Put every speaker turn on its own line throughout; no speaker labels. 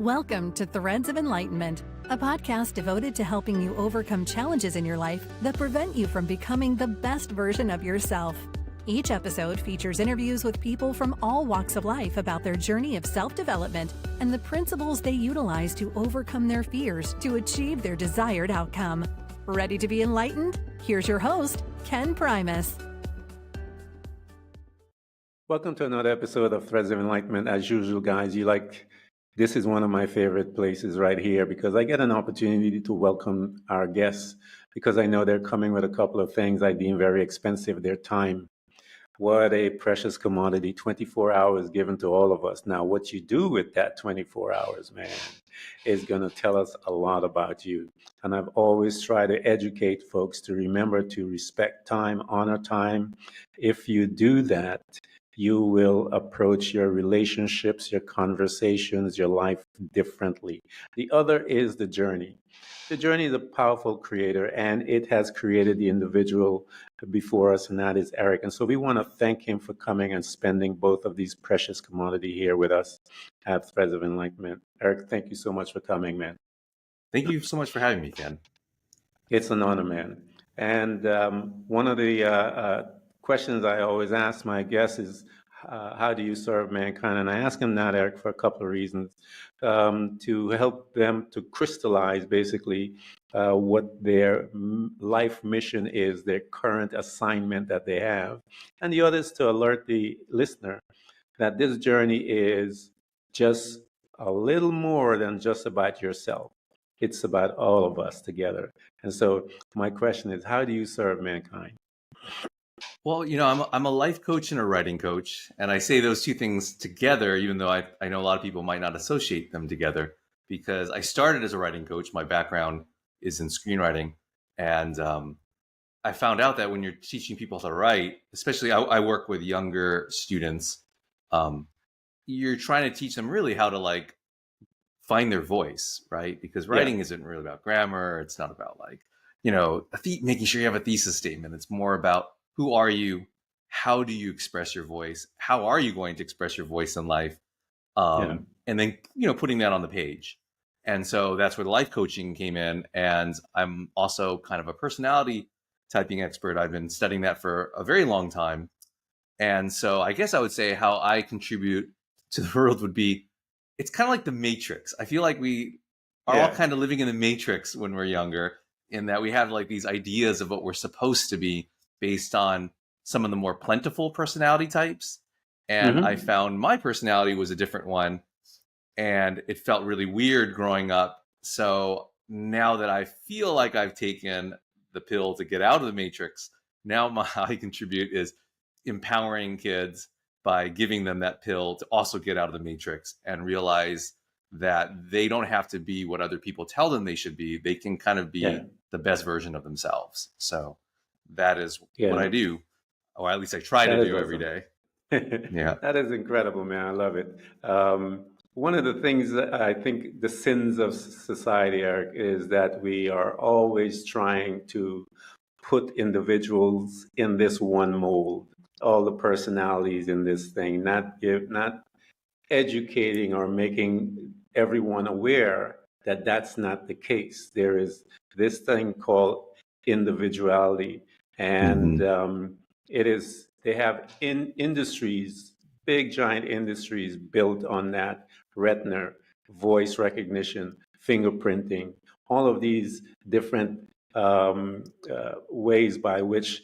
Welcome to Threads of Enlightenment, a podcast devoted to helping you overcome challenges in your life that prevent you from becoming the best version of yourself. Each episode features interviews with people from all walks of life about their journey of self-development and the principles they utilize to overcome their fears to achieve their desired outcome. Ready to be enlightened? Here's your host, Ken Primus.
Welcome to another episode of Threads of Enlightenment. As usual, guys, this is one of my favorite places right here because I get an opportunity to welcome our guests because I know they're coming with a couple of things I deem very expensive, their time. What a precious commodity, 24 hours given to all of us. Now, what you do with that 24 hours, man, is going to tell us a lot about you. And I've always tried to educate folks to remember to respect time, honor time. If you do that, you will approach your relationships, your conversations, your life differently. The other is the journey. The journey is a powerful creator, and it has created the individual before us, and that is Eric. And so we want to thank him for coming and spending both of these precious commodity here with us at Threads of Enlightenment. Eric, thank you so much for coming, man.
Thank you so much for having me, Ken.
It's an honor, man. And one of the questions I always ask my guests is, how do you serve mankind? And I ask them that, Eric, for a couple of reasons, to help them to crystallize basically what their life mission is, their current assignment that they have. And the other is to alert the listener that this journey is just a little more than just about yourself. It's about all of us together. And so my question is, how do you serve mankind?
Well, I'm a life coach and a writing coach, and I say those two things together, even though I know a lot of people might not associate them together, because I started as a writing coach. My background is in screenwriting, and I found out that when you're teaching people how to write, especially I work with younger students, you're trying to teach them really how to find their voice, right? Because writing isn't really about grammar. It's not about making sure you have a thesis statement. It's more about who are you? How do you express your voice? How are you going to express your voice in life? And then, putting that on the page. And so that's where the life coaching came in. And I'm also kind of a personality typing expert. I've been studying that for a very long time. And so I guess I would say how I contribute to the world would be, it's kind of like the Matrix. I feel like we are all kind of living in the Matrix when we're younger, in that we have these ideas of what we're supposed to be based on some of the more plentiful personality types. And I found my personality was a different one, and it felt really weird growing up. So now that I feel like I've taken the pill to get out of the Matrix, now how I contribute is empowering kids by giving them that pill to also get out of the Matrix and realize that they don't have to be what other people tell them they should be. They can kind of be the best version of themselves. So that is what I do, or at least I try to do every day.
That is incredible, man. I love it. One of the things that I think the sins of society, Eric, is that we are always trying to put individuals in this one mold, all the personalities in this thing, not educating or making everyone aware that that's not the case. There is this thing called individuality. And they have industries, big giant industries built on that: retina, voice recognition, fingerprinting, all of these different ways by which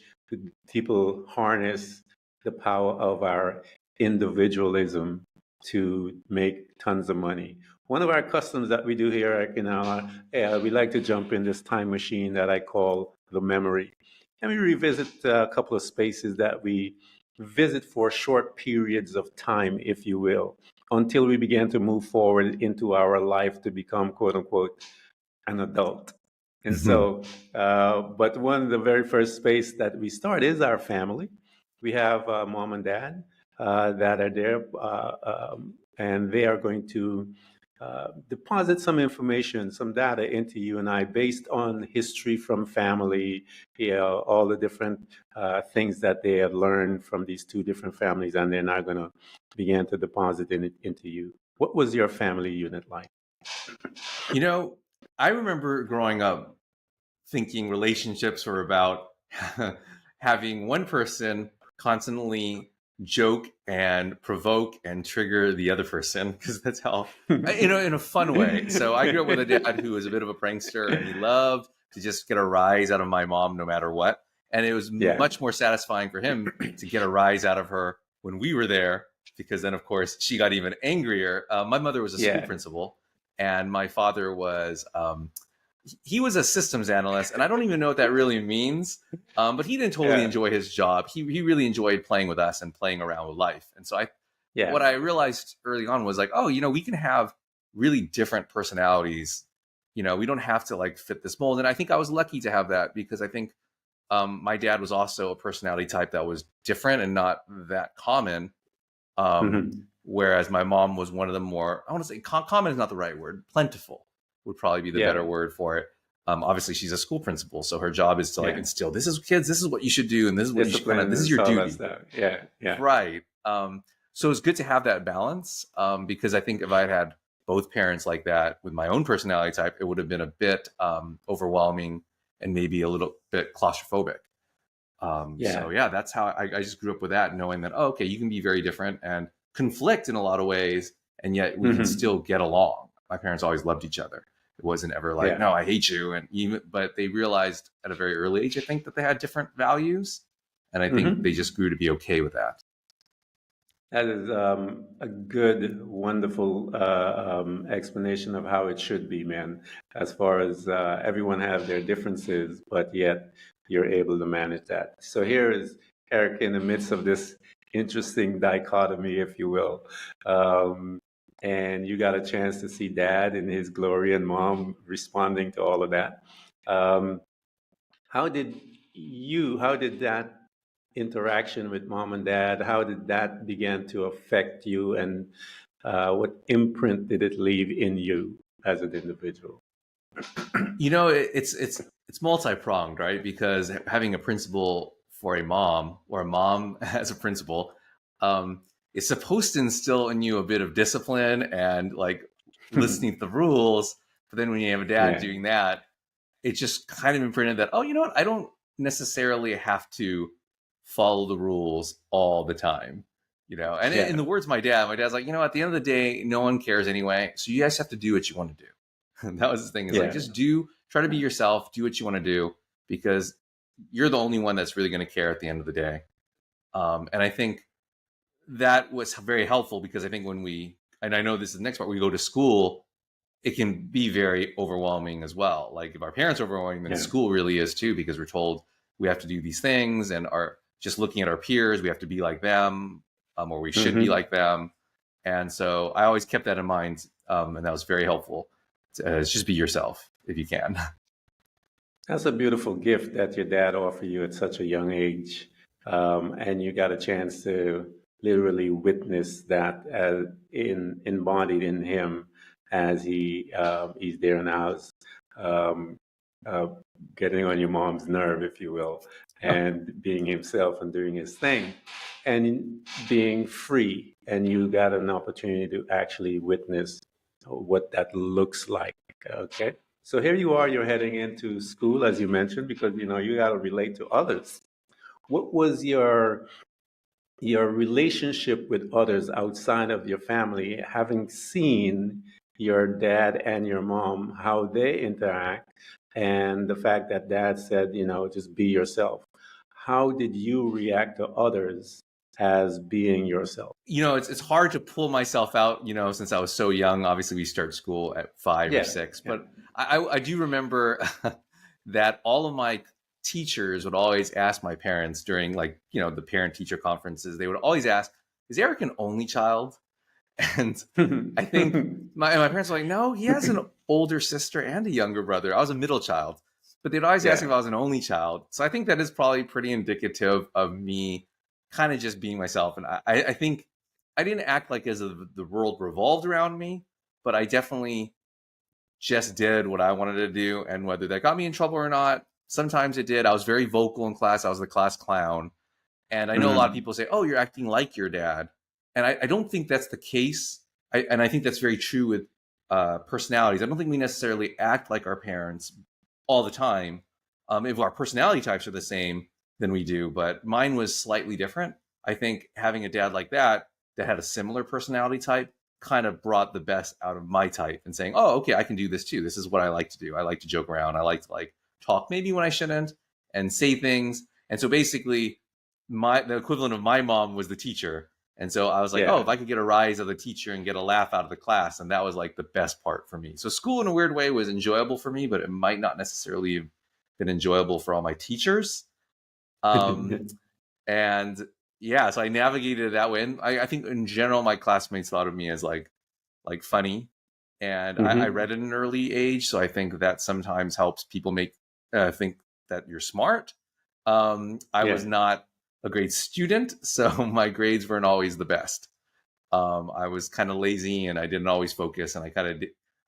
people harness the power of our individualism to make tons of money. One of our customs that we do here, we like to jump in this time machine that I call the memory. And we revisit a couple of spaces that we visit for short periods of time, if you will, until we begin to move forward into our life to become, quote unquote, an adult. And so, but one of the very first space that we start is our family. We have mom and dad that are there, and they are going to deposit some information, some data into you and I based on history from family, all the different things that they have learned from these two different families, and they're now going to begin to deposit into you. What was your family unit like?
You know, I remember growing up thinking relationships were about having one person constantly joke and provoke and trigger the other person, because that's how, in a fun way. So I grew up with a dad who was a bit of a prankster, and he loved to just get a rise out of my mom no matter what. And it was
Yeah.
much more satisfying for him to get a rise out of her when we were there, because then, of course, she got even angrier. My mother was a school
Yeah.
principal, and my father was he was a systems analyst, and I don't even know what that really means. But he didn't totally enjoy his job. He really enjoyed playing with us and playing around with life. And so what I realized early on was like, oh, we can have really different personalities. We don't have to like fit this mold. And I think I was lucky to have that, because I think my dad was also a personality type that was different and not that common. Whereas my mom was one of the more, I want to say common is not the right word, plentiful would probably be the better word for it. Obviously she's a school principal, so her job is to like instill, this is kids, this is what you should do, and this is what you should, this is your duty. Right. So it's good to have that balance, because I think if I had both parents like that with my own personality type, it would have been a bit overwhelming and maybe a little bit claustrophobic. So yeah, that's how I just grew up with that, knowing that, oh, okay, you can be very different and conflict in a lot of ways, and yet we can still get along. My parents always loved each other. It wasn't ever like, no, I hate you. But they realized at a very early age, I think, that they had different values. And I think they just grew to be okay with that.
That is a good, wonderful explanation of how it should be, man. As far as everyone have their differences, but yet you're able to manage that. So here is Eric in the midst of this interesting dichotomy, if you will. And you got a chance to see Dad in his glory and Mom responding to all of that. How did that interaction with Mom and Dad, how did that begin to affect you, and what imprint did it leave in you as an individual?
It's multi-pronged, right? Because having a principal for a mom, or a mom as a principal, is supposed to instill in you a bit of discipline and like listening to the rules. But then when you have a dad doing that, it just kind of imprinted that, oh, you know what? I don't necessarily have to follow the rules all the time, And in the words of my dad's like, at the end of the day, no one cares anyway. So you guys have to do what you want to do. And that was his thing. Is like, just try to be yourself, do what you want to do, because you're the only one that's really going to care at the end of the day. And I think that was very helpful, because I think and I know this is the next part, we go to school, it can be very overwhelming as well. Like if our parents are overwhelming, then school really is too, because we're told we have to do these things, and just looking at our peers, we have to be like them, or we should be like them. And so I always kept that in mind. And that was very helpful. Just be yourself if you can.
That's a beautiful gift that your dad offered you at such a young age. And you got a chance to literally witness that embodied in him as he's there in the house, getting on your mom's nerve, if you will, and being himself and doing his thing and being free. And you got an opportunity to actually witness what that looks like. Okay. So here you are, you're heading into school, as you mentioned, because, you got to relate to others. What was your relationship with others outside of your family, having seen your dad and your mom, how they interact, and the fact that Dad said, just be yourself? How did you react to others as being yourself?
It's hard to pull myself out, since I was so young. Obviously, we start school at 5 or 6, but I do remember that all of my teachers would always ask my parents during the parent-teacher conferences, they would always ask, is Eric an only child? And I think my parents were like, no, he has an older sister and a younger brother. I was a middle child, but they'd always ask if I was an only child. So I think that is probably pretty indicative of me kind of just being myself. And I think I didn't act like as if the world revolved around me, but I definitely just did what I wanted to do. And whether that got me in trouble or not, sometimes it did. I was very vocal in class. I was the class clown. And I know a lot of people say, oh, you're acting like your dad. And I don't think that's the case. And I think that's very true with personalities. I don't think we necessarily act like our parents all the time. If our personality types are the same, then we do. But mine was slightly different. I think having a dad like that had a similar personality type kind of brought the best out of my type and saying, oh, okay, I can do this too. This is what I like to do. I like to joke around. I like to talk maybe when I shouldn't and say things. And so basically the equivalent of my mom was the teacher. And so I was like, oh, if I could get a rise of the teacher and get a laugh out of the class. And that was like the best part for me. So school in a weird way was enjoyable for me, but it might not necessarily have been enjoyable for all my teachers. And yeah, so I navigated it that way. And I think in general, my classmates thought of me as like funny. And I read at an early age. So I think that sometimes helps people think that you're smart. I was not a great student, so my grades weren't always the best. I was kind of lazy and I didn't always focus, and I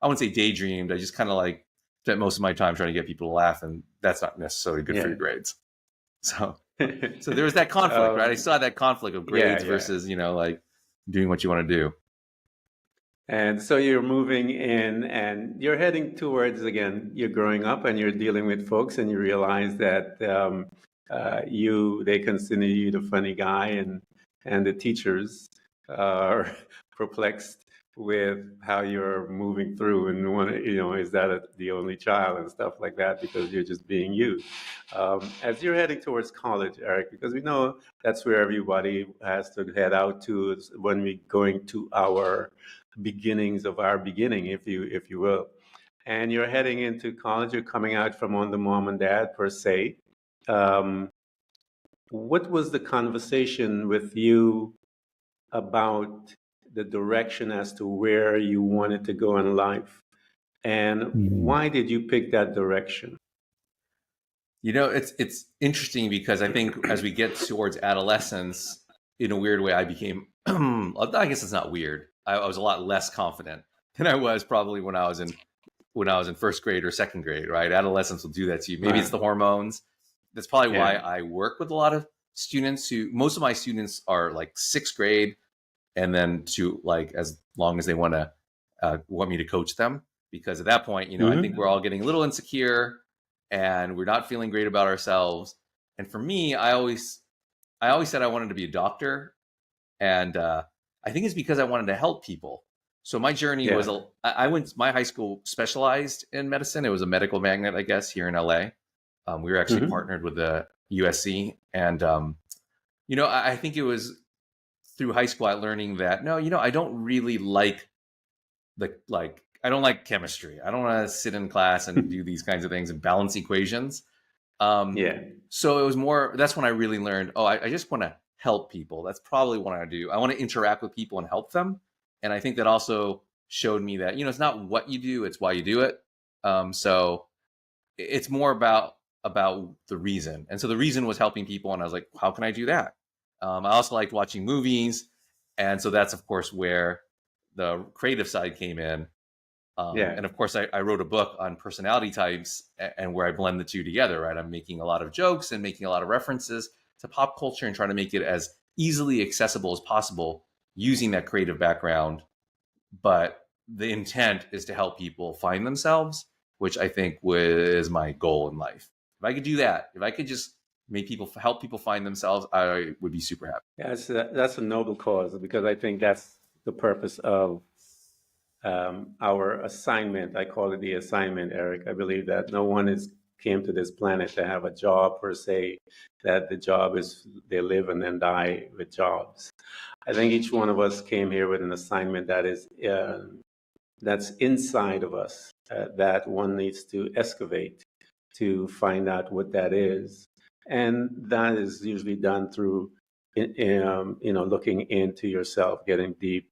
wouldn't say daydreamed. I just kind of spent most of my time trying to get people to laugh, and that's not necessarily good for your grades. So there was that conflict, right? I saw that conflict of grades versus, doing what you want to do.
And so you're moving in and you're heading towards, again, you're growing up and you're dealing with folks and you realize that they consider you the funny guy, and the teachers are perplexed with how you're moving through and is that the only child and stuff like that, because you're just being you. As you're heading towards college, Eric, because we know that's where everybody has to head out to when we're going to our beginnings of our beginning, if you will. And you're heading into college, you're coming out from under mom and dad per se. What was the conversation with you about the direction as to where you wanted to go in life? And why did you pick that direction?
It's interesting because I think as we get towards adolescence, in a weird way, I became, I guess it's not weird. I was a lot less confident than I was probably when I was in first grade or second grade, right? Adolescence will do that to you. Maybe it's the hormones. That's probably why I work with a lot of students most of my students are like sixth grade, and then to as long as they want me to coach them, because at that point, I think we're all getting a little insecure and we're not feeling great about ourselves. And for me, I always said I wanted to be a doctor, and I think it's because I wanted to help people. So my journey was my high school specialized in medicine. It was a medical magnet, I guess, here in LA. We were actually partnered with the USC, and I think it was through high school learning that I don't really like I don't like chemistry. I don't want to sit in class and do these kinds of things and balance equations. So it was that's when I really learned, I just want to help people. That's probably what I do. I want to interact with people and help them. And I think that also showed me that, it's not what you do, it's why you do it. So it's more about the reason. And so the reason was helping people. And I was like, how can I do that? I also liked watching movies. And so that's, of course, where the creative side came in. And of course, I wrote a book on personality types and where I blend the two together, right? I'm making a lot of jokes and making a lot of references to pop culture and trying to make it as easily accessible as possible using that creative background. But the intent is to help people find themselves, which I think was my goal in life. If I could do that, if I could just help people find themselves, I would be super happy.
Yeah, that's a noble cause, because I think that's the purpose of our assignment. I call it the assignment, Eric. I believe that no one came to this planet to have a job per se, that the job is they live and then die with jobs. I think each one of us came here with an assignment that is that's inside of us, that one needs to excavate to find out what that is. And that is usually done through looking into yourself, getting deep,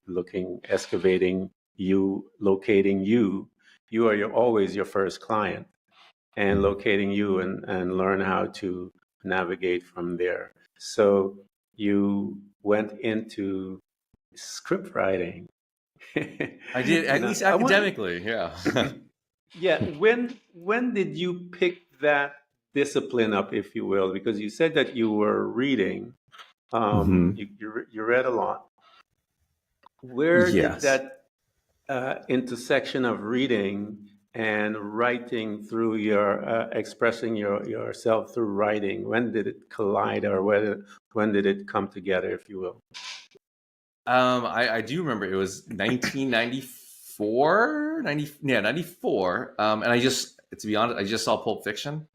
excavating you, locating you. You are always your first client, and locating you and learn how to navigate from there. So you went into script writing.
I did, at least academically,
Yeah. When did you pick that discipline up, if you will? Because you said that you were reading. You read a lot. Where did that intersection of reading and writing through your expressing yourself through writing? When did it collide, or when did it come together, if you will?
I do remember it was 1994, 94. And to be honest, I just saw Pulp Fiction,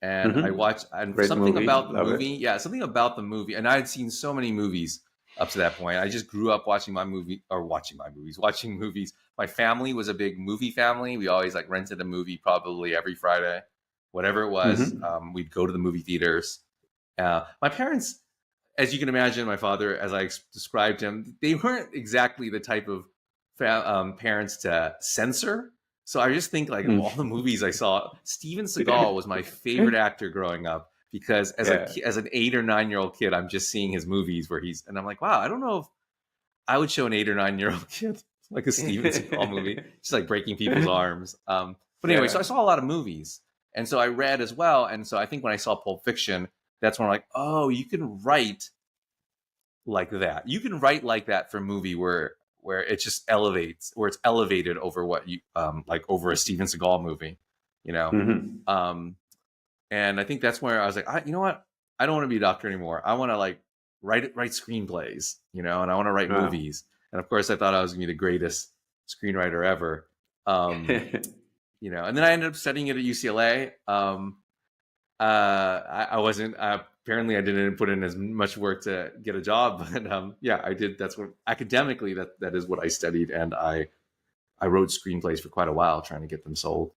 and I watched, and
Great
something
movie.
about the
Love
movie.
it.
Yeah, something about the movie. And I had seen so many movies up to that point. I just grew up watching movies. My family was a big movie family. We always like rented a movie probably every Friday, whatever it was. We'd go to the movie theaters. My parents, as you can imagine, my father, as I described him, they weren't exactly the type of parents to censor. So I just think like all the movies I saw, Steven Seagal was my favorite actor growing up, because as an 8 or 9-year-old kid, I'm just seeing his movies and I'm like, wow, I don't know if I would show an 8 or 9-year-old kid like a Steven Seagal movie, just like breaking people's arms. But anyway, so I saw a lot of movies, and so I read as well. And so I think when I saw Pulp Fiction, that's when I'm like, oh, you can write like that. You can write like that for a movie where it just elevates, where it's elevated over what you like over a Steven Seagal movie, you know. And I think that's where I was like, you know what? I don't want to be a doctor anymore. I want to like write screenplays, you know, and I want to write movies. And of course, I thought I was gonna be the greatest screenwriter ever, you know. And then I ended up studying it at UCLA. I wasn't. Apparently, I didn't put in as much work to get a job, but yeah, I did. That's what academically that is what I studied, and I wrote screenplays for quite a while, trying to get them sold.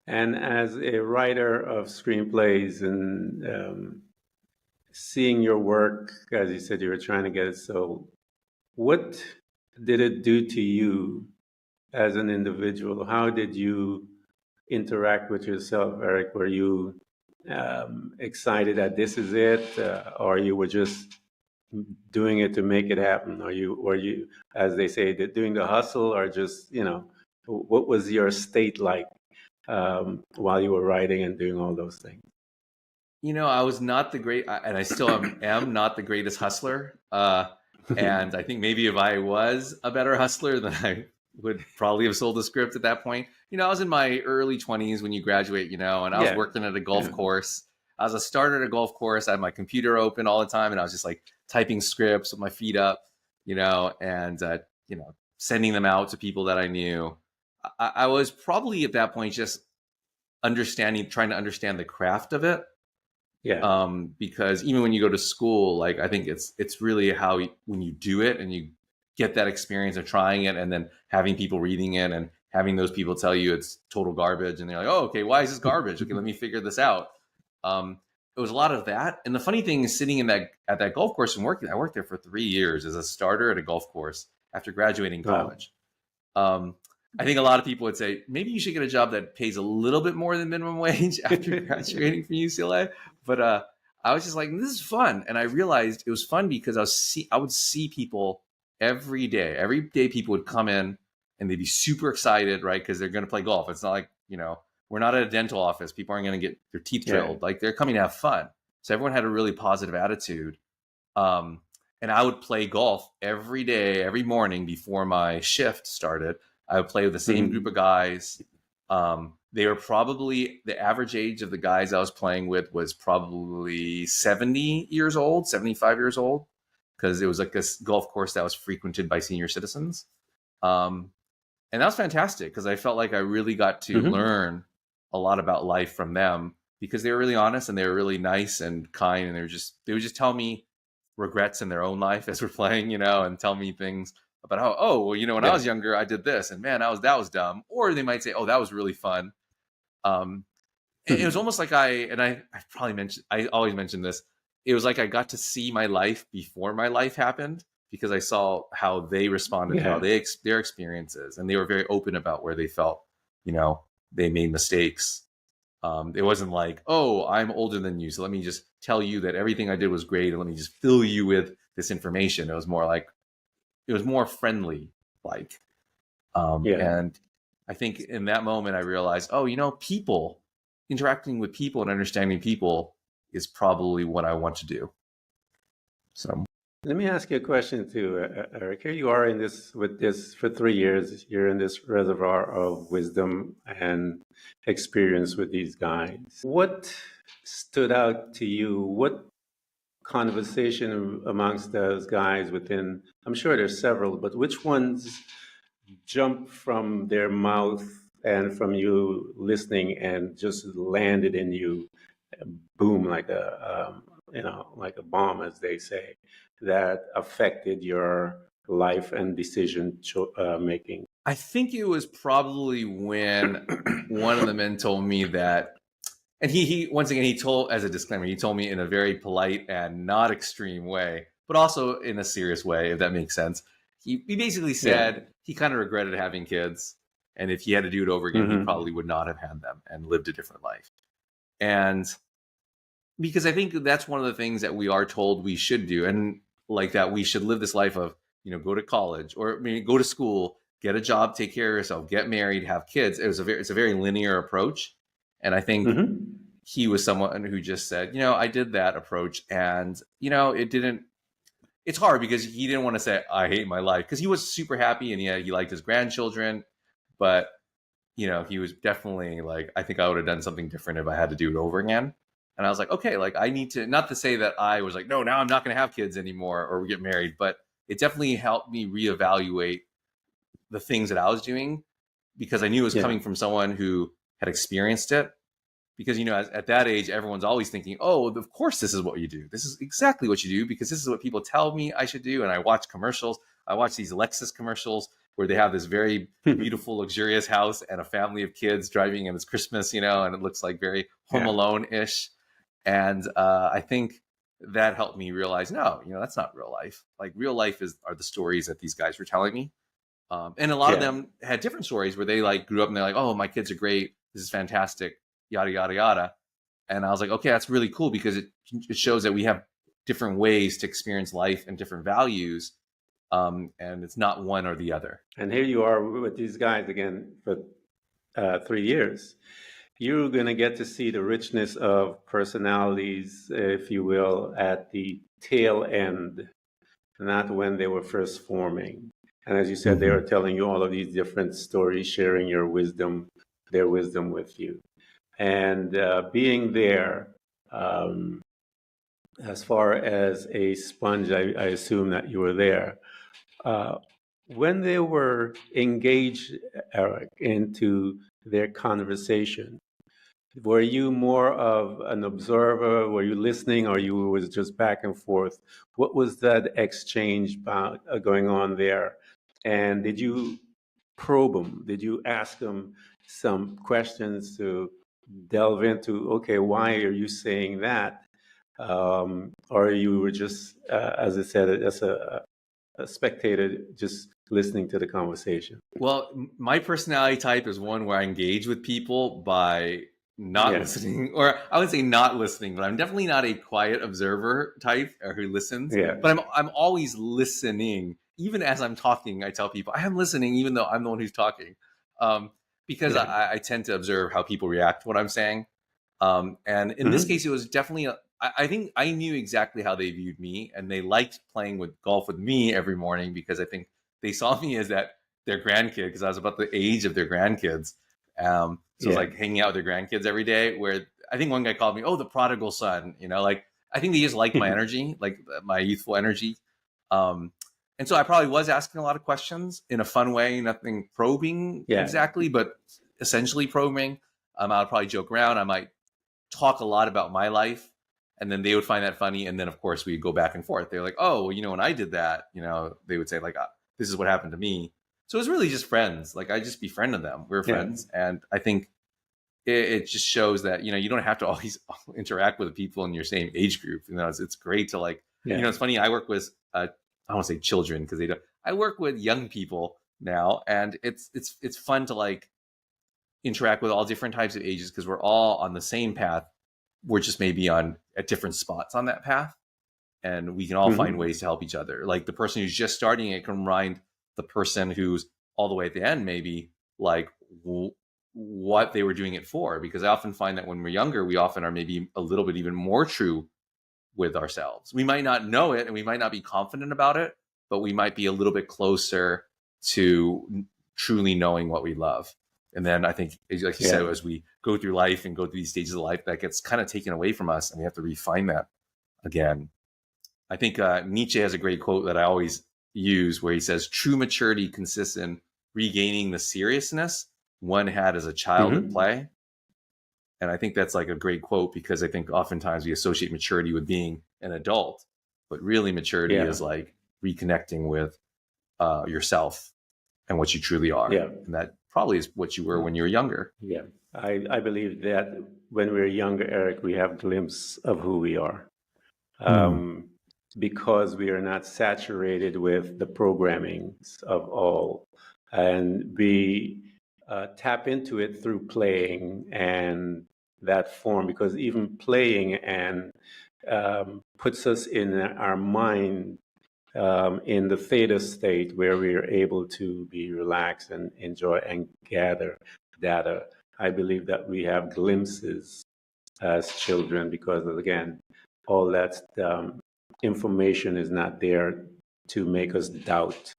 And as a writer of screenplays and seeing your work, as you said, you were trying to get it sold. What did it do to you as an individual? How did you interact with yourself, Eric? Were you excited that this is it, or you were just doing it to make it happen? Or were you, as they say, doing the hustle, or just, you know, what was your state like while you were writing and doing all those things?
You know, I was not the great, and I still am not the greatest hustler. And I think maybe if I was a better hustler, then I would probably have sold the script at that point. You know, I was in my early 20s when you graduate, you know, and I was working at a golf course. I was a starter at a golf course. I had my computer open all the time, and I was just like typing scripts with my feet up, you know, and, you know, sending them out to people that I knew. I was probably at that point just trying to understand the craft of it. Because even when you go to school, like, I think it's really when you do it and you get that experience of trying it and then having people reading it and having those people tell you it's total garbage, and they're like, oh, okay, why is this garbage? Okay, let me figure this out. It was a lot of that. And the funny thing is, sitting at that golf course and working, I worked there for 3 years as a starter at a golf course after graduating college. I think a lot of people would say, maybe you should get a job that pays a little bit more than minimum wage after graduating from UCLA. But I was just like, this is fun. And I realized it was fun because I would see people every day. Every day people would come in and they'd be super excited, right? Because they're going to play golf. It's not like, you know, we're not at a dental office. People aren't going to get their teeth drilled. Like, they're coming to have fun. So everyone had a really positive attitude. And I would play golf every day, every morning before my shift started. I would play with the same group of guys. They were probably, the average age of the guys I was playing with was probably 70 years old, 75 years old, because it was like this golf course that was frequented by senior citizens. And that was fantastic because I felt like I really got to learn a lot about life from them, because they were really honest and they were really nice and kind. And they would just tell me regrets in their own life as we're playing, you know, and tell me things about how, oh, well, you know, when I was younger, I did this, and man, that was dumb. Or they might say, oh, that was really fun. It was almost like I always mention this. It was like I got to see my life before my life happened, because I saw how they responded, how their experiences, and they were very open about where they felt, you know, they made mistakes. It wasn't like, oh, I'm older than you, so let me just tell you that everything I did was great, and let me just fill you with this information. It was more like, it was more friendly, like, and I think in that moment I realized, oh, you know, interacting with people and understanding people is probably what I want to do. So
Let me ask you a question too, Eric. Here you are in this with this for 3 years. You're in this reservoir of wisdom and experience with these guys. What stood out to you? What conversation amongst those guys within? I'm sure there's several, but which ones jumped from their mouth and from you listening and just landed in you, boom, like like a bomb, as they say, that affected your life and decision making?
I think it was probably when one of the men told me that, and he once again, he told, as a disclaimer, he told me in a very polite and not extreme way, but also in a serious way, if that makes sense. He basically said he kind of regretted having kids, and if he had to do it over again, he probably would not have had them and lived a different life. And because I think that's one of the things that we are told we should do, and like that we should live this life of, go to college, or go to school, get a job, take care of yourself, get married, have kids. It's a very linear approach. And I think he was someone who just said, I did that approach, and it's hard because he didn't want to say, I hate my life, because he was super happy and he liked his grandchildren, but he was definitely like, I think I would have done something different if I had to do it over again. And I was like, okay, like I need to, not to say that I was like, no, now I'm not going to have kids anymore or get married, but it definitely helped me reevaluate the things that I was doing, because I knew it was coming from someone who had experienced it. Because, at that age, everyone's always thinking, oh, of course, this is what you do. This is exactly what you do, because this is what people tell me I should do. And I watch commercials. I watch these Lexus commercials where they have this very beautiful, luxurious house and a family of kids driving, and it's Christmas, and it looks like very Home Alone-ish. And I think that helped me realize, no, that's not real life. Like, real life are the stories that these guys were telling me. And a lot of them had different stories where they like grew up and they're like, oh, my kids are great. This is fantastic. Yada, yada, yada. And I was like, okay, that's really cool, because it shows that we have different ways to experience life and different values. And it's not one or the other.
And here you are with these guys again for 3 years. You're going to get to see the richness of personalities, if you will, at the tail end, not when they were first forming. And as you said, they were telling you all of these different stories, sharing their wisdom with you. And being there, as far as a sponge, I assume that you were there. When they were engaged, Eric, into their conversation, were you more of an observer? Were you listening, or you was just back and forth? What was that exchange going on there? And did you probe them? Did you ask them some questions to delve into, okay, why are you saying that? Or you were just, as I said, as a spectator, just listening to the conversation?
Well, my personality type is one where I engage with people by not listening, or I would say not listening, but I'm definitely not a quiet observer type or who listens. But I'm always listening. Even as I'm talking, I tell people I am listening, even though I'm the one who's talking, because I tend to observe how people react to what I'm saying. And in this case, it was definitely, I think I knew exactly how they viewed me, and they liked playing with golf with me every morning, because I think they saw me as their grandkid, because I was about the age of their grandkids. So it's like hanging out with their grandkids every day, where I think one guy called me, oh, the prodigal son, like, I think they just like my energy, like my youthful energy. And so I probably was asking a lot of questions in a fun way, nothing probing exactly, but essentially probing. I'll probably joke around. I might talk a lot about my life, and then they would find that funny. And then, of course, we'd go back and forth. They're like, oh, well, when I did that, they would say, like, this is what happened to me. So it was really just friends. Like, I just befriended them. We were friends. And I think it just shows that, you don't have to always interact with people in your same age group. It's great to, like, it's funny. I work with, I don't want to say children, because they don't. I work with young people now, and it's fun to, like, interact with all different types of ages, because we're all on the same path. We're just maybe at different spots on that path, and we can all find ways to help each other. Like, the person who's just starting it can remind the person who's all the way at the end, maybe, like, what they were doing it for. Because I often find that when we're younger, we often are maybe a little bit even more true with ourselves. We might not know it and we might not be confident about it, but we might be a little bit closer to truly knowing what we love. And then I think, like you said, as we go through life and go through these stages of life, that gets kind of taken away from us and we have to refine that again. I think Nietzsche has a great quote that I always use where he says, true maturity consists in regaining the seriousness one had as a child at play. And I think that's like a great quote, because I think oftentimes we associate maturity with being an adult, but really maturity is like reconnecting with yourself and what you truly are. Yeah. And that probably is what you were when you were younger.
Yeah. I believe that when we're younger, Eric, we have a glimpse of who we are. Because we are not saturated with the programmings of all. And we tap into it through playing and that form, because even playing and puts us in our mind in the theta state where we are able to be relaxed and enjoy and gather data. I believe that we have glimpses as children because, again, all that information is not there to make us doubt.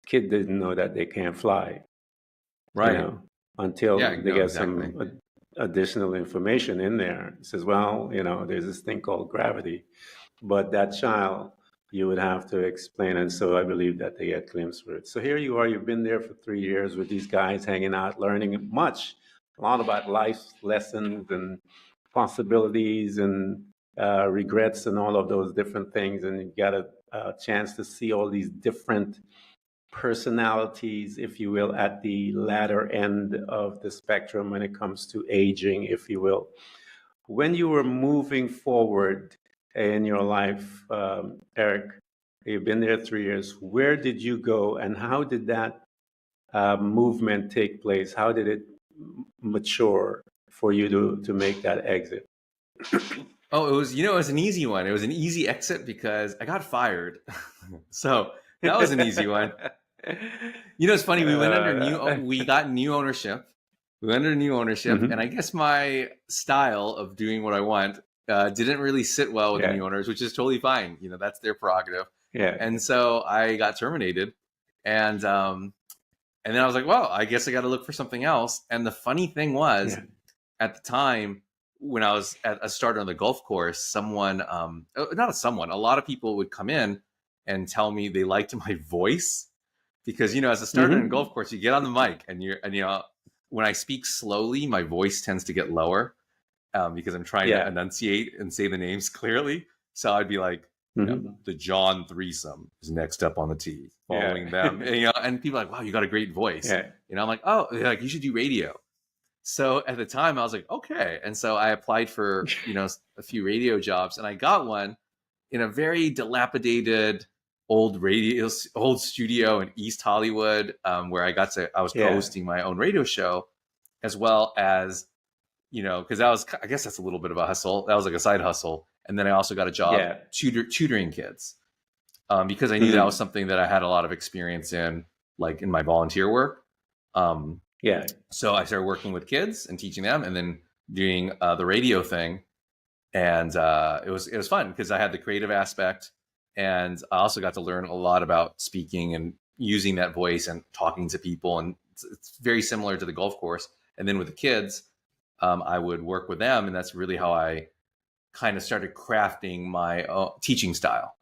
Kid didn't know that they can't fly,
right?
You know, until they get some additional information in there. It says, well, you know, there's this thing called gravity, but that child, you would have to explain. And so I believe that they get glimpses of it. So here you are, you've been there for 3 years with these guys hanging out, learning a lot about life lessons and possibilities and regrets and all of those different things. And you got a chance to see all these different personalities, if you will, at the latter end of the spectrum when it comes to aging, if you will. When you were moving forward in your life, Eric, you've been there 3 years. Where did you go and how did that movement take place? How did it mature for you to make that exit?
Oh, it was an easy one. It was an easy exit because I got fired. So that was an easy one. It's funny. We went under we got new ownership. We went under new ownership. And I guess my style of doing what I want didn't really sit well with the new owners, which is totally fine. That's their prerogative. Yeah. And so I got terminated. And then I was like, well, I guess I got to look for something else. And the funny thing was, at the time, when I was a starter on the golf course, a lot of people would come in and tell me they liked my voice because, as a starter in golf course, you get on the mic and when I speak slowly, my voice tends to get lower because I'm trying to enunciate and say the names clearly. So I'd be like, the John threesome is next up on the tee, following them, and people are like, wow, you got a great voice. I'm like, oh, like you should do radio. So at the time I was like, okay. And so I applied for, a few radio jobs and I got one in a very dilapidated old studio in East Hollywood, where I was co-hosting my own radio show, as well as, because I guess that's a little bit of a hustle. That was like a side hustle. And then I also got a job tutoring kids because I knew that was something that I had a lot of experience in, like in my volunteer work. So I started working with kids and teaching them, and then doing the radio thing, and it was fun because I had the creative aspect, and I also got to learn a lot about speaking and using that voice and talking to people, and it's very similar to the golf course. And then with the kids, I would work with them, and that's really how I kind of started crafting my teaching style.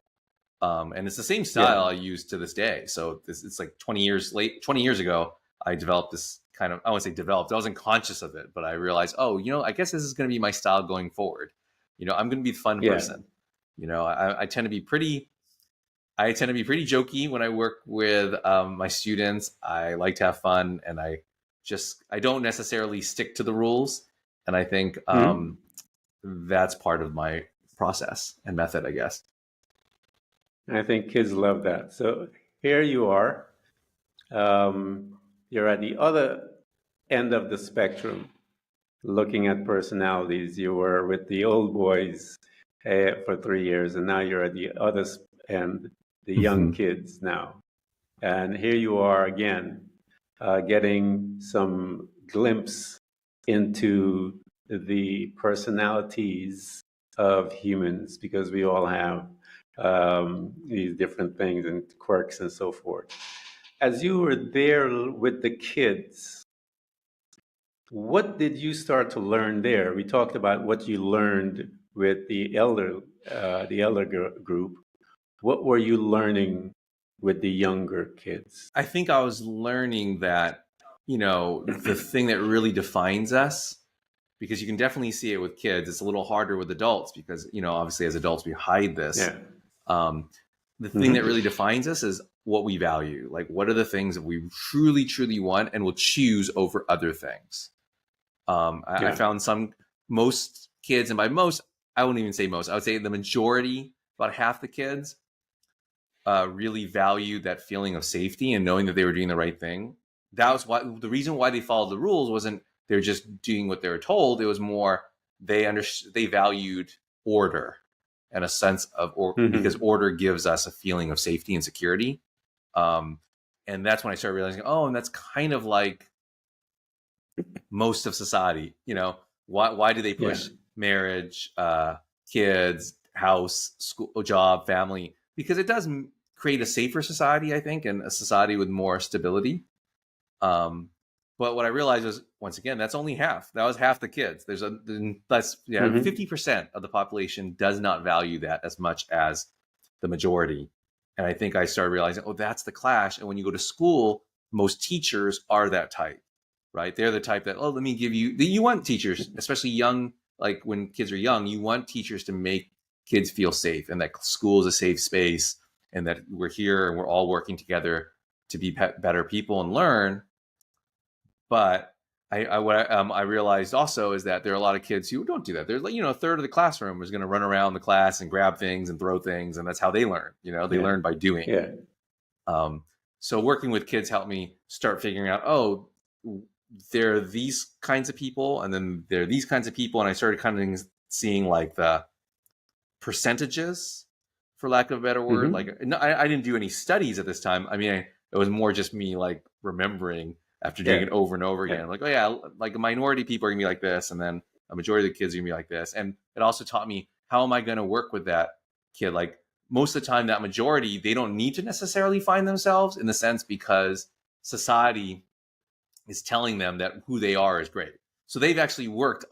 And it's the same style I use to this day. So it's like 20 years ago, I developed this kind of, I wouldn't say developed, I wasn't conscious of it, but I realized, I guess this is going to be my style going forward. I'm going to be the fun person. I tend to be pretty jokey when I work with my students. I like to have fun, and I don't necessarily stick to the rules. And I think that's part of my process and method, I guess.
I think kids love that. So here you are. You're at the other end of the spectrum, looking at personalities. You were with the old boys for 3 years, and now you're at the other end, the young kids now. And here you are again, getting some glimpse into the personalities of humans because we all have these different things and quirks and so forth. As you were there with the kids, what did you start to learn there? We talked about what you learned with the elder group. What were you learning with the younger kids?
I think I was learning that, the thing that really defines us, because you can definitely see it with kids. It's a little harder with adults because, obviously as adults, we hide this.
Yeah.
The thing that really defines us is what we value. Like, what are the things that we truly, truly want and will choose over other things? I found most kids, and by most, I wouldn't even say most, I would say the majority, about half the kids, really valued that feeling of safety and knowing that they were doing the right thing. That was why the reason why they followed the rules wasn't they're just doing what they were told. It was more they valued order and a sense of because order gives us a feeling of safety and security. And that's when I started realizing, and that's kind of like most of society. Why do they push marriage, kids, house, school, job, family? Because it does create a safer society, I think, and a society with more stability. But what I realized was, once again, that's only half. That was half the kids. That's 50% of the population does not value that as much as the majority. And I think I started realizing, that's the clash. And when you go to school, most teachers are that type, right? They're the type that, let me give you want teachers, especially young, like when kids are young, you want teachers to make kids feel safe and that school is a safe space and that we're here and we're all working together to be better people and learn. But I realized also is that there are a lot of kids who don't do that. There's a third of the classroom is going to run around the class and grab things and throw things, and that's how they learn. They learn by doing.
Yeah.
So working with kids helped me start figuring out, there are these kinds of people, and then there are these kinds of people, and I started kind of seeing like the percentages, for lack of a better word. Like I didn't do any studies at this time. I mean, it was more just me like remembering after doing it over and over again. Like, like a minority people are gonna be like this, and then a majority of the kids are gonna be like this. And it also taught me, how am I gonna work with that kid? Like most of the time, that majority, they don't need to necessarily find themselves, in the sense because society is telling them that who they are is great. So they've actually worked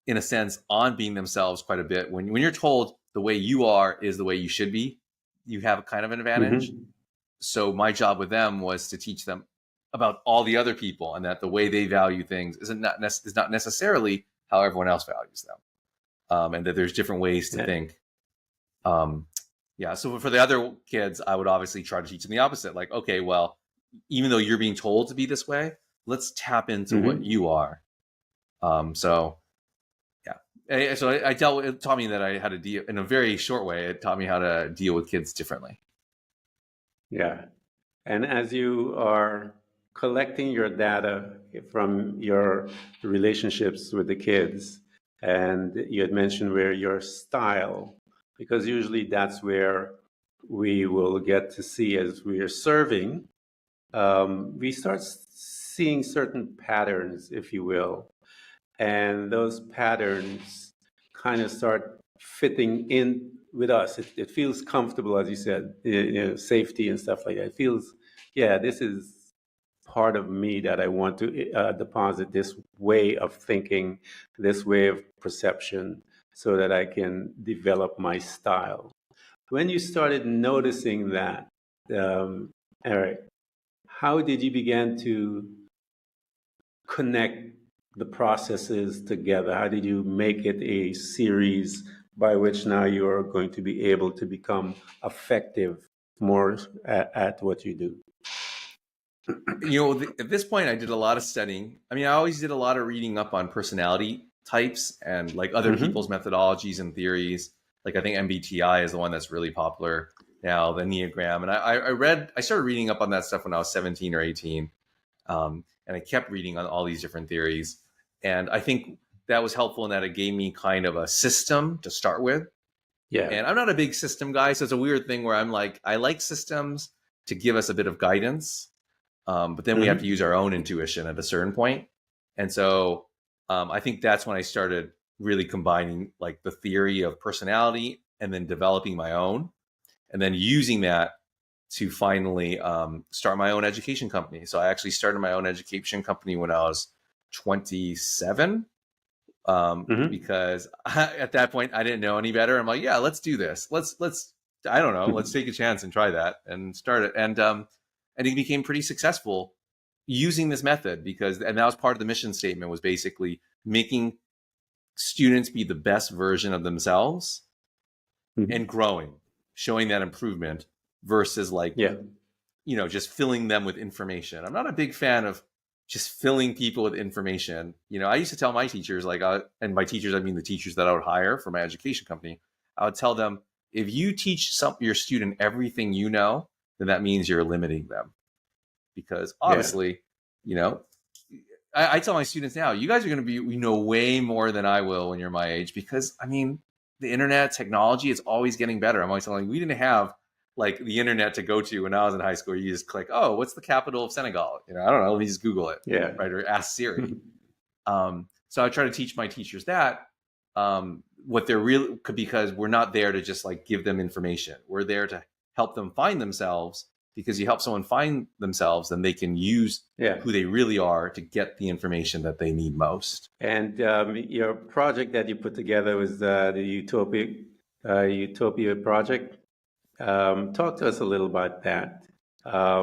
in a sense on being themselves quite a bit. When you're told the way you are is the way you should be, you have a kind of an advantage. So my job with them was to teach them about all the other people, and that the way they value things is not necessarily how everyone else values them, and that there's different ways to think. So for the other kids, I would obviously try to teach them the opposite. Like, okay, well, even though you're being told to be this way, let's tap into what you are. So it taught me that I had to deal in a very short way. It taught me how to deal with kids differently.
Yeah. And as you are collecting your data from your relationships with the kids, and you had mentioned where your style, because usually that's where we will get to see as we are serving, we start seeing certain patterns, if you will. And those patterns kind of start fitting in with us. It feels comfortable, as you said, safety and stuff like that. It feels, this is part of me that I want to deposit this way of thinking, this way of perception, so that I can develop my style. When you started noticing that, Eric, how did you begin to connect the processes together? How did you make it a series by which now you're going to be able to become effective more at what you do?
At this point, I did a lot of studying. I mean, I always did a lot of reading up on personality types and like other people's methodologies and theories. Like I think MBTI is the one that's really popular now, the Enneagram. And I started reading up on that stuff when I was 17 or 18. And I kept reading on all these different theories. And I think that was helpful in that it gave me kind of a system to start with.
Yeah.
And I'm not a big system guy. So it's a weird thing where I'm like, I like systems to give us a bit of guidance. But then we have to use our own intuition at a certain point. And so I think that's when I started really combining like the theory of personality and then developing my own, and then using that to finally start my own education company. So I actually started my own education company when I was 27, because at that point I didn't know any better. I'm like, yeah, let's do this. Let's I don't know, let's take a chance and try that and start it. And it became pretty successful using this method, and that was part of the mission statement, was basically making students be the best version of themselves and growing, showing that improvement versus like, just filling them with information. I'm not a big fan of just filling people with information. I used to tell my teachers, and by teachers, I mean the teachers that I would hire for my education company. I would tell them, if you teach your student everything you know, then that means you're limiting them. Because obviously, I tell my students now, you guys are going to be, way more than I will when you're my age, because I mean, the internet technology is always getting better. I'm always telling you, we didn't have like the internet to go to when I was in high school. You just click, oh, what's the capital of Senegal? I don't know. Let me just Google it. Right. Or ask Siri. So I try to teach my teachers that, what they're really, because we're not there to just like give them information. We're there to help them find themselves, because you help someone find themselves, then they can use who they really are to get the information that they need most.
And your project that you put together was the Utopia project. Talk to us a little about that. Let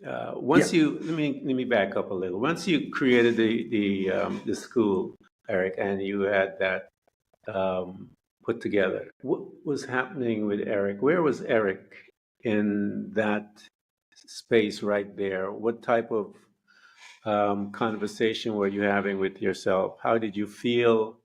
me back up a little. Once you created the school, Eric, and you had that put together, what was happening with Eric? Where was Eric in that space right there? What type of conversation were you having with yourself? How did you feel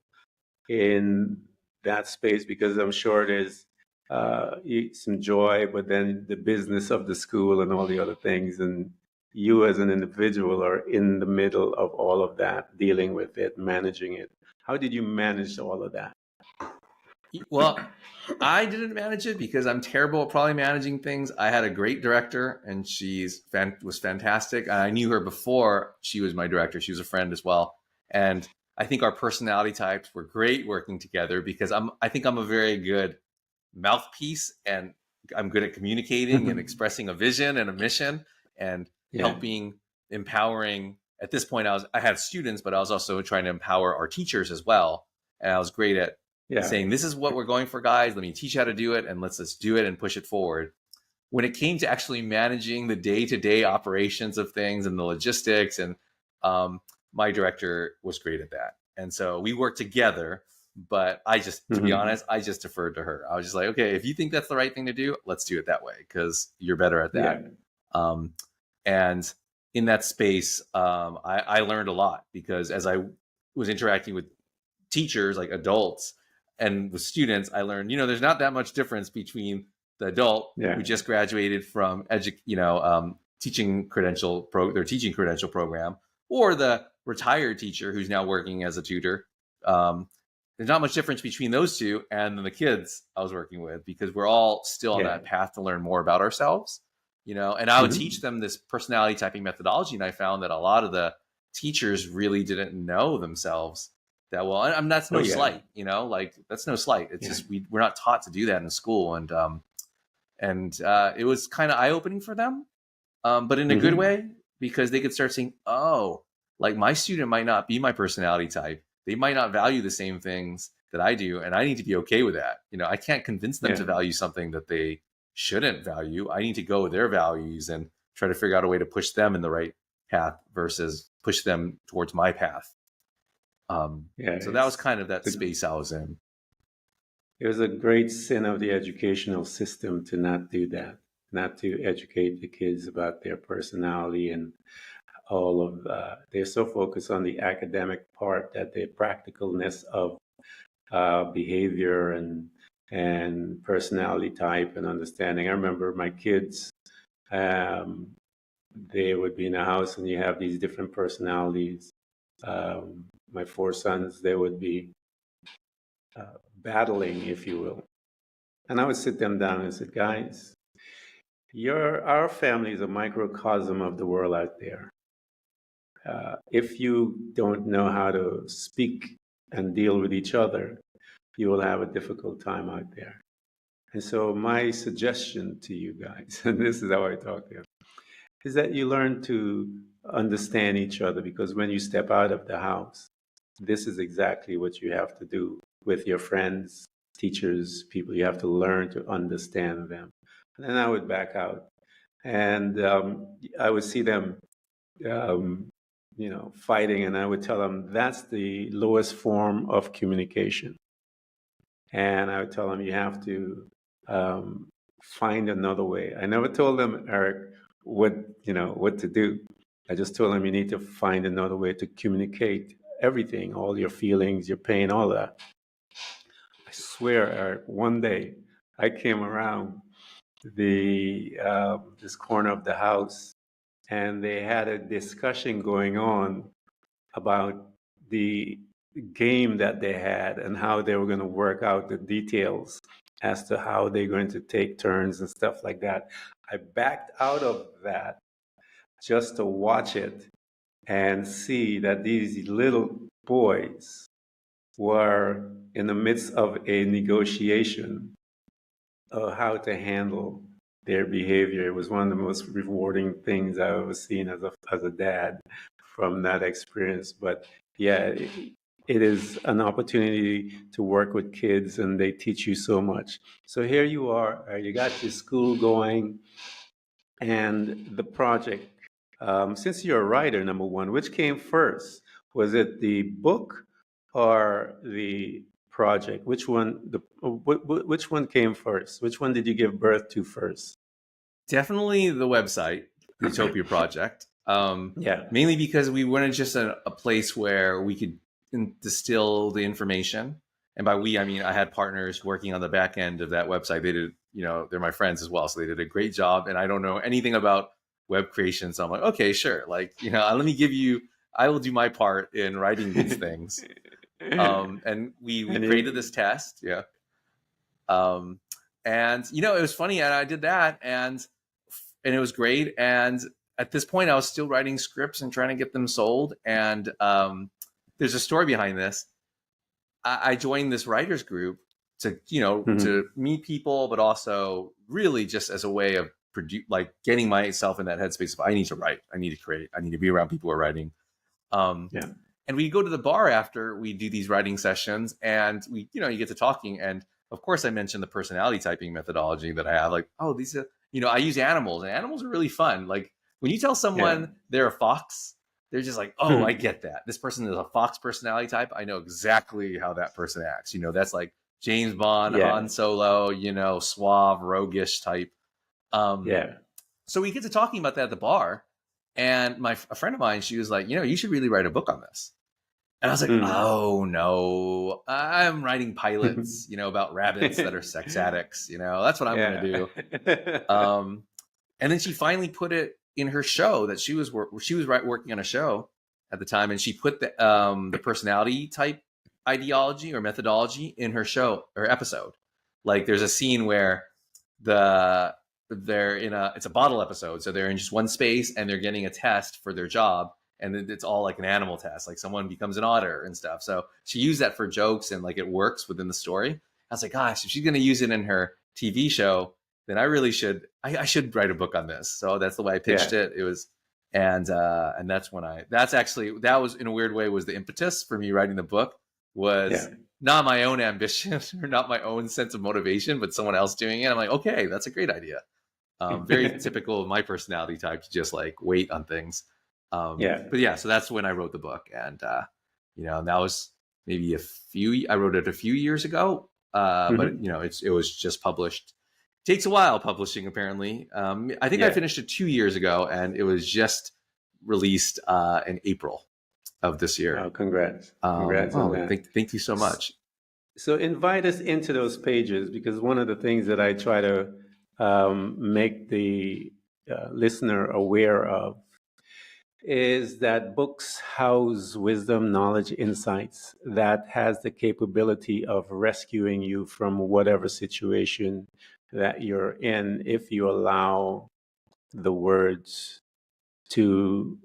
in that space? Because I'm sure there's some joy, but then the business of the school and all the other things, and you as an individual are in the middle of all of that, dealing with it, managing it. How did you manage all of that?
Well, I didn't manage it because I'm terrible at probably managing things. I had a great director, and she was fantastic. I knew her before she was my director. She was a friend as well. And I think our personality types were great working together, because I think I'm a very good mouthpiece, and I'm good at communicating and expressing a vision and a mission and helping, empowering. At this point, I had students, but I was also trying to empower our teachers as well. And I was great at saying, this is what we're going for, guys. Let me teach you how to do it, and let's just do it and push it forward. When it came to actually managing the day-to-day operations of things and the logistics, and my director was great at that. And so we worked together, but to be honest, I just deferred to her. I was just like, okay, if you think that's the right thing to do, let's do it that way, because you're better at that. And in that space, I learned a lot, because as I was interacting with teachers, like adults, and with students, I learned, there's not that much difference between the adult who just graduated from teaching credential program, or the retired teacher who's now working as a tutor. There's not much difference between those two and the kids I was working with, because we're all still on that path to learn more about ourselves, and I would teach them this personality typing methodology. And I found that a lot of the teachers really didn't know themselves that well. And that's no slight, that's no slight. It's just, we're not taught to do that in school. And it was kind of eye-opening for them, but in a good way, because they could start saying, oh, like my student might not be my personality type. They might not value the same things that I do, and I need to be okay with that. I can't convince them to value something that they shouldn't value. I need to go with their values and try to figure out a way to push them in the right path versus push them towards my path. So that was kind of that space I was in.
It was a great sin of the educational system to not do that, not to educate the kids about their personality and all of they're so focused on the academic part that the practicalness of behavior and personality type and understanding. I remember my kids, they would be in a house and you have these different personalities. My 4 sons, they would be battling, if you will. And I would sit them down and say, guys, our family is a microcosm of the world out there. If you don't know how to speak and deal with each other, you will have a difficult time out there. And so my suggestion to you guys, and this is how I talk to you, is that you learn to understand each other, because when you step out of the house, this is exactly what you have to do with your friends, teachers, people. You have to learn to understand them. And then I would back out, and I would see them, um, fighting, and I would tell them that's the lowest form of communication. And I would tell them you have to find another way. I never told them, Eric, what to do. I just told them you need to find another way to communicate everything, all your feelings, your pain, all that. I swear, Eric, one day I came around this corner of the house, and they had a discussion going on about the game that they had and how they were going to work out the details as to how they're going to take turns and stuff like that. I backed out of that just to watch it and see that these little boys were in the midst of a negotiation of how to handle their behavior. It was one of the most rewarding things I've ever seen as a dad from that experience. But yeah, it is an opportunity to work with kids, and they teach you so much. So here you are, you got your school going, and the project. Since you're a writer, number one, which came first? Was it the book or the project? Which one? Which one came first? Which one did you give birth to first?
Definitely the website, the Youtopia project.
Yeah.
Mainly because we wanted just a place where we could distill the information. And by we, I mean I had partners working on the back end of that website. They did, they're my friends as well, so they did a great job. And I don't know anything about web creation, so I'm like, okay, sure. Like, let me give you. I will do my part in writing these things. And we created this test, yeah. And it was funny, and I did that, and it was great. And at this point, I was still writing scripts and trying to get them sold. And there's a story behind this. I joined this writers group to, to meet people, but also really just as a way of getting myself in that headspace of I need to write, I need to create, I need to be around people who are writing. And we go to the bar after we do these writing sessions, and we, you get to talking. And of course, I mentioned the personality typing methodology that I have. Like, oh, these are, I use animals, and animals are really fun. Like when you tell someone they're a fox, they're just like, oh, I get that. This person is a fox personality type. I know exactly how that person acts. That's like James Bond, Han Solo, suave, roguish type. So we get to talking about that at the bar. And a friend of mine, she was like, you should really write a book on this. And I was like, oh, no, I'm writing pilots, about rabbits that are sex addicts. That's what I'm going to do. And then she finally put it in her show that she was working on a show at the time. And she put the personality type ideology or methodology in her show or episode. Like there's a scene where it's a bottle episode. So they're in just one space and they're getting a test for their job. And it's all like an animal test, like someone becomes an otter and stuff. So she used that for jokes, and like it works within the story. I was like, gosh, if she's going to use it in her TV show, then I really should, I should write a book on this. So that's the way I pitched it. It was, and that's when that was in a weird way was the impetus for me writing the book was not my own ambition or not my own sense of motivation, but someone else doing it. I'm like, okay, that's a great idea. Very typical of my personality type to just like wait on things. But yeah, so that's when I wrote the book, and and that was maybe I wrote it a few years ago, but it was just published. It takes a while publishing, apparently. I think I finished it 2 years ago, and it was just released in April of this year.
Oh, congrats on that.
Thank you so much.
So invite us into those pages, because one of the things that I try to make the listener aware of is that books house wisdom, knowledge, insights that has the capability of rescuing you from whatever situation that you're in if you allow the words to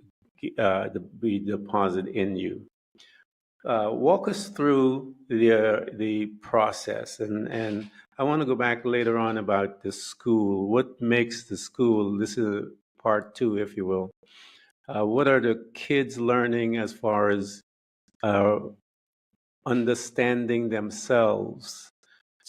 be deposited in you. Walk us through the process, and I want to go back later on about the school. What makes the school? This is part two, if you will. What are the kids learning as far as uh, understanding themselves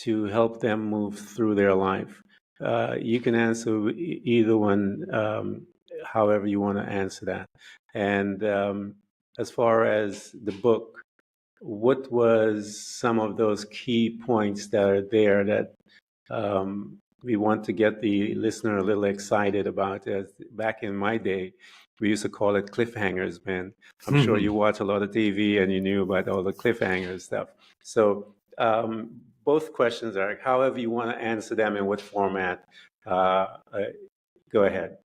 to help them move through their life? You can answer either one, however you want to answer that. And as far as the book, what was some of those key points that are there that we want to get the listener a little excited about? As back in my day, we used to call it cliffhangers, man. I'm sure you watch a lot of TV and you knew about all the cliffhanger stuff. So both questions are however you want to answer them in what format. Uh, uh, Go ahead.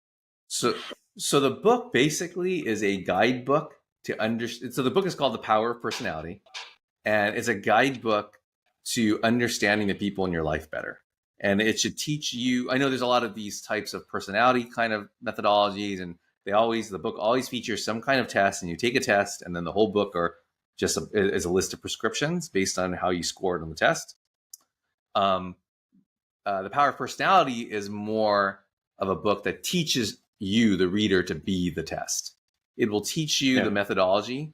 So the book basically is a guidebook to understand. So the book is called The Power of Personality, and it's a guidebook to understanding the people in your life better. And it should teach you. I know there's a lot of these types of personality kind of methodologies, and the book always features some kind of test, and you take a test, and then the whole book is a list of prescriptions based on how you scored on the test. The Power of Personality is more of a book that teaches you, the reader, to be the test. It will teach you the methodology.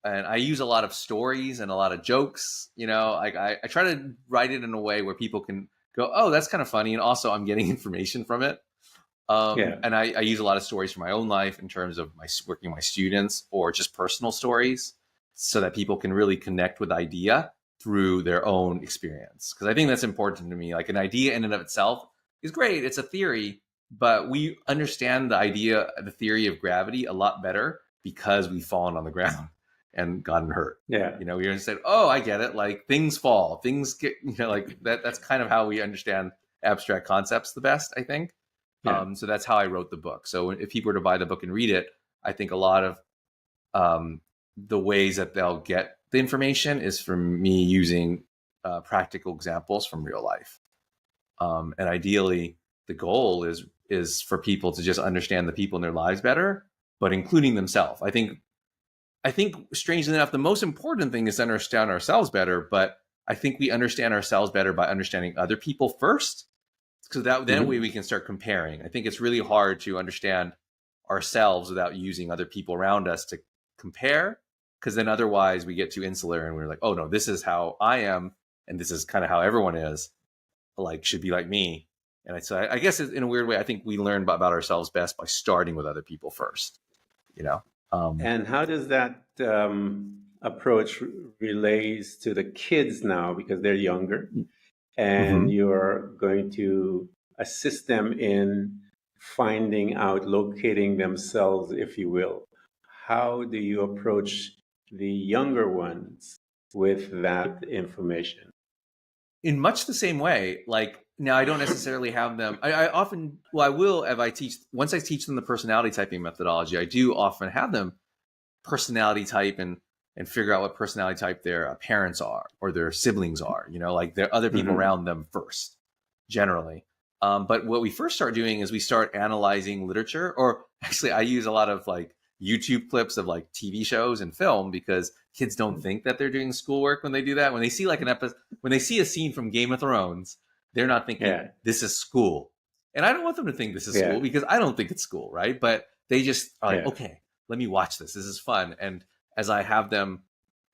And I use a lot of stories and a lot of jokes. I try to write it in a way where people can go, oh, that's kind of funny. And also I'm getting information from it. And I use a lot of stories from my own life in terms of working with my students, or just personal stories, so that people can really connect with the idea through their own experience. Because I think that's important to me. Like, an idea in and of itself is great. It's a theory, but we understand the theory of gravity a lot better because we've fallen on the ground and gotten hurt.
Yeah.
We just said, oh, I get it. Like, things fall, things get, like that. That's kind of how we understand abstract concepts the best, I think. Yeah. So that's how I wrote the book. So if people were to buy the book and read it, I think a lot of the ways that they'll get the information is from me using practical examples from real life. And ideally, the goal is for people to just understand the people in their lives better, but including themselves. I think strangely enough, the most important thing is to understand ourselves better, but I think we understand ourselves better by understanding other people first. So that way we can start comparing. I think it's really hard to understand ourselves without using other people around us to compare, because then otherwise we get too insular and we're like, oh no, this is how I am, and this is kind of how everyone is, like, should be like me. And so I guess in a weird way, I think we learn about ourselves best by starting with other people first.
And how does that approach relates to the kids now, because they're younger, and you're going to assist them in finding out, locating themselves, if you will? How do you approach the younger ones with that information?
In much the same way. Like, now I don't necessarily have them. I often, I will, once I teach them the personality typing methodology, I do often have them personality type and figure out what personality type their parents are or their siblings are, like there are other people around them first, generally. But what we first start doing is we start analyzing literature, or actually I use a lot of like YouTube clips of like TV shows and film, because kids don't think that they're doing schoolwork when they do that. When they see like an episode, when they see a scene from Game of Thrones, they're not thinking this is school. And I don't want them to think this is school, because I don't think it's school, right? But they just are like, okay, let me watch this. This is fun. And as I have them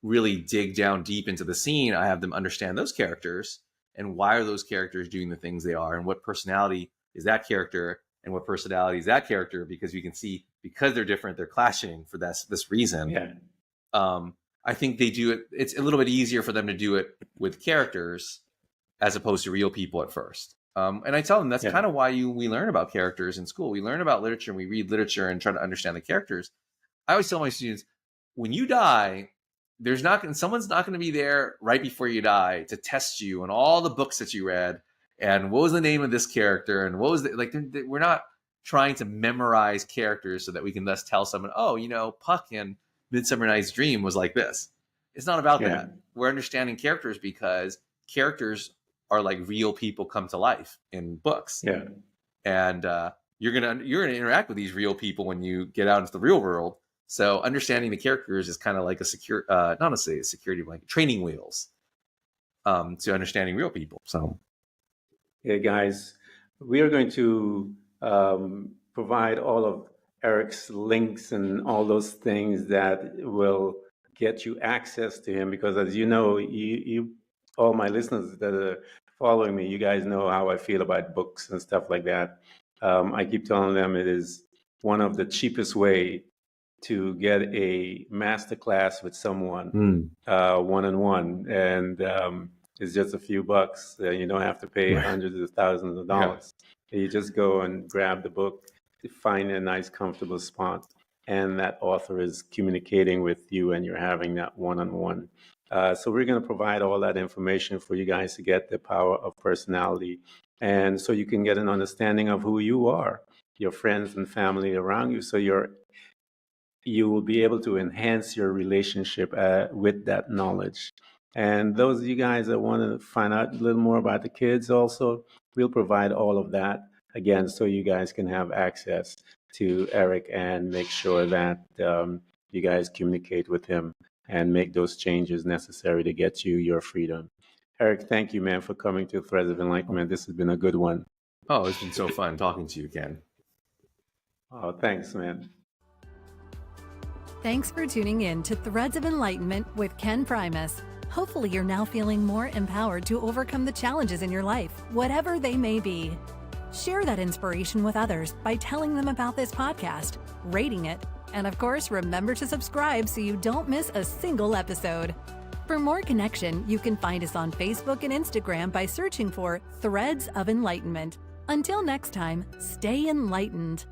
really dig down deep into the scene, I have them understand those characters and why are those characters doing the things they are, and what personality is that character and what personality is that character, because you can see, because they're different, they're clashing for this reason. I think they do it. It's a little bit easier for them to do it with characters as opposed to real people at first. And I tell them that's kind of why we learn about characters in school. We learn about literature and we read literature and try to understand the characters. I always tell my students, when you die, someone's not going to be there right before you die to test you on all the books that you read and what was the name of this character and what was we're not trying to memorize characters so that we can thus tell someone, oh, Puck in Midsummer Night's Dream was like this. It's not about that. We're understanding characters because characters are like real people come to life in books. And you're gonna interact with these real people when you get out into the real world. So understanding the characters is kind of like not necessarily a security blanket, training wheels to understanding real people. So,
hey guys, we are going to provide all of Eric's links and all those things that will get you access to him, because as you know, you all my listeners that are following me, you guys know how I feel about books and stuff like that. I keep telling them it is one of the cheapest way to get a master class with someone one-on-one, and it's just a few bucks. You don't have to pay hundreds of thousands of dollars. You just go and grab the book, find a nice comfortable spot, and that author is communicating with you and you're having that one-on-one. So we're going to provide all that information for you guys to get the power of personality, and so you can get an understanding of who you are, your friends and family around you, so you will be able to enhance your relationship with that knowledge. And those of you guys that want to find out a little more about the kids also, we'll provide all of that again so you guys can have access to Eric and make sure that you guys communicate with him and make those changes necessary to get you your freedom. Eric, thank you, man, for coming to Threads of Enlightenment. This has been a good one.
Oh, it's been so fun talking to you, Ken.
Oh, thanks, man.
Thanks for tuning in to Threads of Enlightenment with Ken Primus. Hopefully you're now feeling more empowered to overcome the challenges in your life, whatever they may be. Share that inspiration with others by telling them about this podcast, rating it, and of course, remember to subscribe so you don't miss a single episode. For more connection, you can find us on Facebook and Instagram by searching for Threads of Enlightenment. Until next time, stay enlightened.